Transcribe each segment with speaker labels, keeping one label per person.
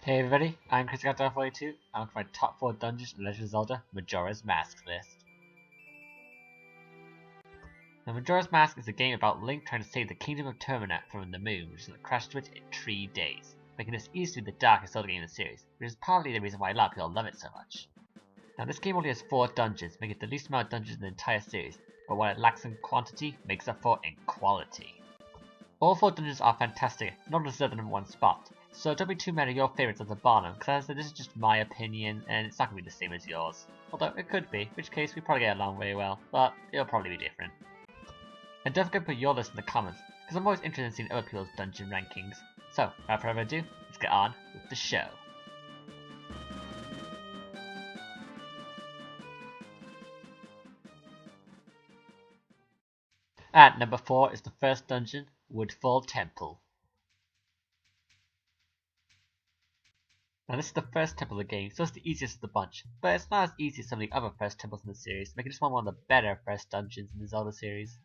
Speaker 1: Hey everybody, I'm Chris42. I'm for my top 4 dungeons in Legend of Zelda Majora's Mask list. Now Majora's Mask is a game about Link trying to save the Kingdom of Termina from the moon, which is going to crash to it in 3 days, making this easily the darkest Zelda game in the series, which is partly the reason why a lot of people love it so much. Now this game only has 4 dungeons, making it the least amount of dungeons in the entire series, but what it lacks in quantity makes up for in quality. All 4 dungeons are fantastic, not deserve the number 1 spot. So don't be too mad at your favourites at the bottom, because this is just my opinion, and it's not going to be the same as yours. Although it could be, in which case we probably get along very well, but it'll probably be different. And don't forget to put your list in the comments, because I'm always interested in seeing other people's dungeon rankings. So, without further ado, let's get on with the show. At number 4 is the first dungeon, Woodfall Temple. Now this is the first temple of the game, so it's the easiest of the bunch, but it's not as easy as some of the other first temples in the series, making this one of the better first dungeons in the Zelda series.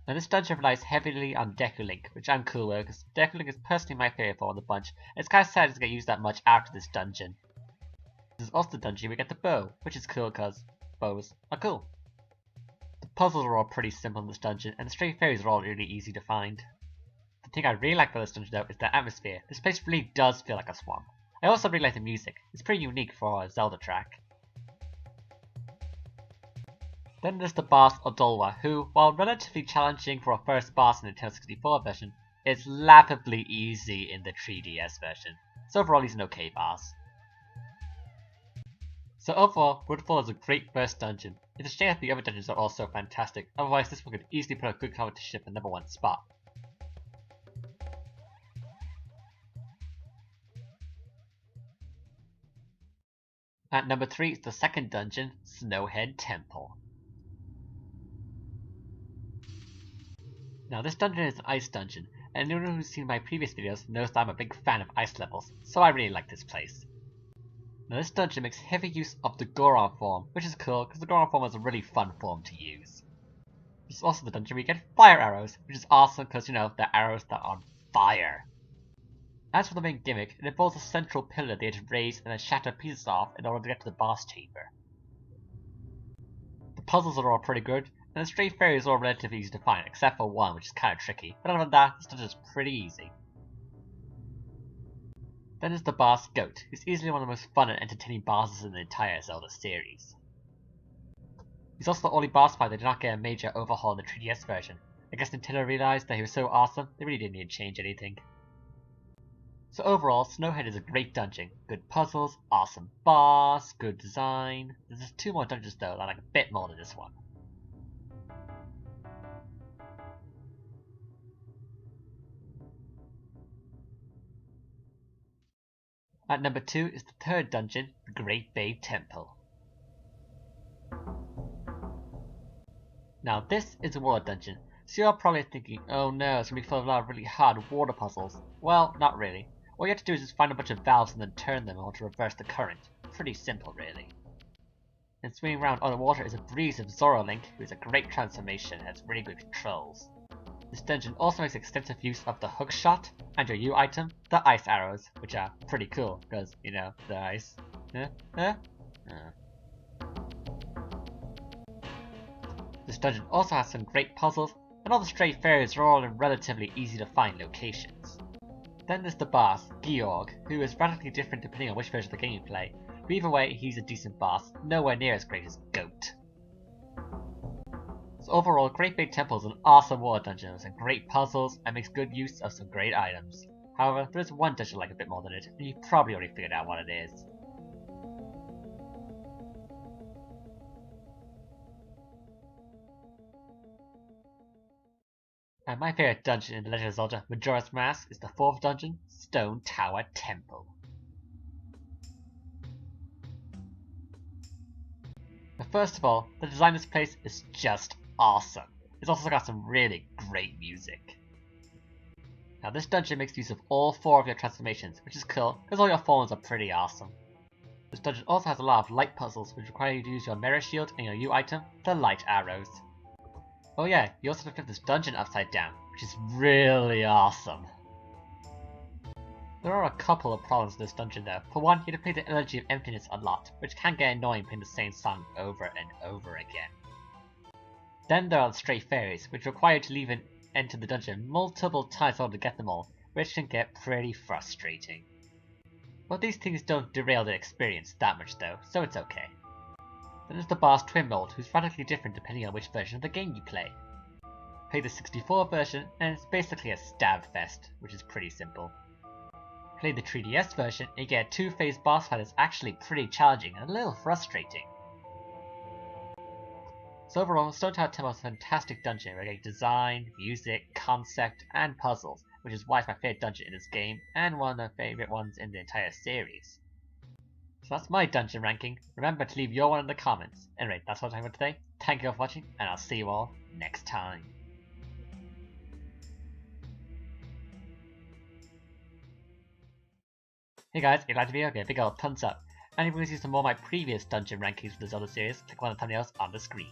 Speaker 1: Now this dungeon relies heavily on Deku Link, which I'm cool with, because Deku Link is personally my favourite for the bunch, and it's kind of sad it doesn't get used that much after this dungeon. This is also the dungeon we get the bow, which is cool because bows are cool. The puzzles are all pretty simple in this dungeon, and the stray fairies are all really easy to find. The thing I really like about this dungeon though is the atmosphere. This place really does feel like a swamp. I also really like the music. It's pretty unique for a Zelda track. Then there's the boss Odolwa, who, while relatively challenging for a first boss in the Nintendo 64 version, is laughably easy in the 3DS version. So overall he's an okay boss. So overall, Woodfall is a great first dungeon. It's a shame that the other dungeons are also fantastic, otherwise this one could easily put a good competition for number 1 spot. At number 3 is the second dungeon, Snowhead Temple. Now this dungeon is an ice dungeon, and anyone who's seen my previous videos knows that I'm a big fan of ice levels, so I really like this place. Now this dungeon makes heavy use of the Goron form, which is cool because the Goron form is a really fun form to use. This is also the dungeon where you get fire arrows, which is awesome because you know, they're arrows that are on fire. As for the main gimmick, it involves a central pillar they had to raise and then shatter pieces off in order to get to the boss chamber. The puzzles are all pretty good, and the stray fairies are all relatively easy to find, except for one, which is kind of tricky, but other than that, this dungeon is pretty easy. Then there's the boss Goat, who's easily one of the most fun and entertaining bosses in the entire Zelda series. He's also the only boss fight that did not get a major overhaul in the 3DS version. I guess Nintendo realized that he was so awesome, they really didn't need to change anything. So overall, Snowhead is a great dungeon. Good puzzles, awesome boss, good design. There's just 2 more dungeons though that I like a bit more than this one. At number 2 is the third dungeon, the Great Bay Temple. Now this is a water dungeon, so you're probably thinking, oh no, it's going to be full of a lot of really hard water puzzles. Well, not really. All you have to do is just find a bunch of valves and then turn them in order to reverse the current. Pretty simple, really. And swimming around underwater is a breeze of Zora Link, who is a great transformation and has really good controls. This dungeon also makes extensive use of the hook shot, and your U item, the ice arrows, which are pretty cool, because, you know, the ice. This dungeon also has some great puzzles, and all the stray fairies are all in relatively easy to find locations. Then there's the boss, Georg, who is radically different depending on which version of the game you play, but either way he's a decent boss, nowhere near as great as Goat. So overall, Great Bay Temple is an awesome water dungeon with some great puzzles and makes good use of some great items. However, there is one dungeon I like a bit more than it, and you probably already figured out what it is. And my favourite dungeon in The Legend of Zelda Majora's Mask is the 4th dungeon, Stone Tower Temple. Now first of all, the design of this place is just awesome. It's also got some really great music. Now this dungeon makes use of all 4 of your transformations, which is cool, because all your forms are pretty awesome. This dungeon also has a lot of light puzzles, which require you to use your mirror shield and your U item, the light arrows. Oh yeah, you also have to flip this dungeon upside down, which is really awesome. There are a couple of problems with this dungeon though. For one, you have to play the Elegy of Emptiness a lot, which can get annoying playing the same song over and over again. Then there are the stray fairies, which require you to leave and enter the dungeon multiple times in order to get them all, which can get pretty frustrating. But these things don't derail the experience that much though, so it's okay. Then there's the boss Twin Mold, who's radically different depending on which version of the game you play. Play the 64 version, and it's basically a stab fest, which is pretty simple. Play the 3DS version, and you get a two-phase boss fight that's actually pretty challenging and a little frustrating. So overall, Stone Tower Temple is a fantastic dungeon where you get design, music, concept, and puzzles, which is why it's my favourite dungeon in this game, and one of my favourite ones in the entire series. So that's my dungeon ranking. Remember to leave your one in the comments. Anyway, that's all I have for today. Thank you all for watching, and I'll see you all next time. Hey guys, if you liked the video, give a big old thumbs up. And if you want to see some more of my previous dungeon rankings for the Zelda series, click one of the thumbnails on the screen.